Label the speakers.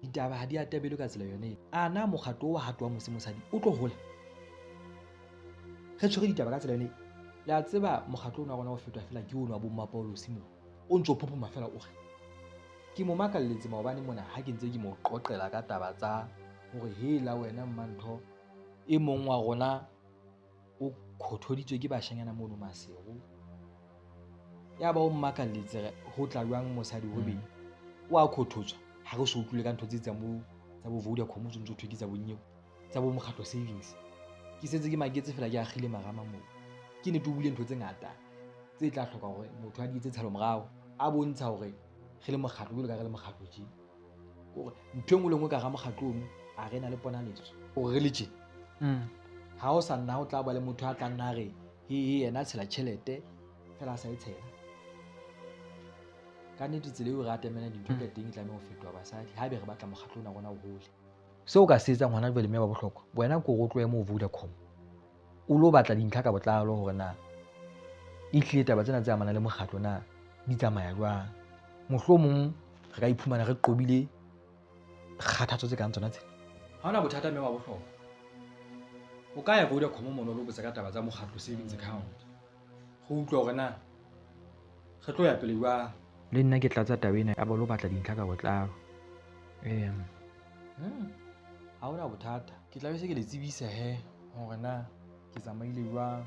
Speaker 1: ditaba ha di atabele ka tsela yone. A na mokgatlo wa hatwa mosadi o tlo hola? Re tshwere ditaba ka tsela yone. Le a tseba mokgatlo ona wa rona o fetwa fela ke ono wa bo Mmapaulosi mo. O ntso phophoma fela o re. Ke mo makalletse maobane mona ha ke ntse ke mo qoqela ka taba tsa hore hela wena Mmantho e mong wa rona o khothoditswe ke bashanyana mono Maseru. Ya ba o mmakalletse ho tla jwang mosadi ho be wa khothotswa ha re so utlwile ka ntho tse tsa mo tsa bo Vodacom tse ntse thwe ke tsa bonnyewe tsa bo mokgatlo savings. Ke setse ke maketse fela ke agile marama moo. Ke ne bule ntho tse ngata tse tla hloka hore motho a di etse tshalo morao a bontsha hore re le mokgatlo jwalo ka re le mokgatlo tje. Hore ntho e nngwe le nngwe ka ra mokgatlo ono a re na le ponaleso hore re le tje. Ha o sa nna ho tla ba le motho a tla nna re yena tshela tjhelete fela a sa e tshela. Ka nnete tsela eo re atamela dintho ka teng e tlameha ho fetoha basadi haebe re batla mokgatlo ona rona o hole. Seo ka se etsang hona jwale mme ba bohlokwa wena ko o tlohe moo Vodacom o lo batla dintlha ka botlalo hore na e hlile taba tsena tse amanang le mokgatlo na di tsamaya jwang. Mohlomong re ka iphumana re qobile kgathatso tse kang tsona tsena. Ha hona bothata mme ba bohlokwa. O ka ya Vodacom mona lo botsa ka taba tsa mokgatlo savings account. Ho utlwa hore na re tlo ya pele jwang. Le nna ke tlatsa taba ena ya ba lo batla dintlha ka botlalo. Ha hona bothata. Ke tla be se ke le tsebisa hore na ke tsamaile jwang.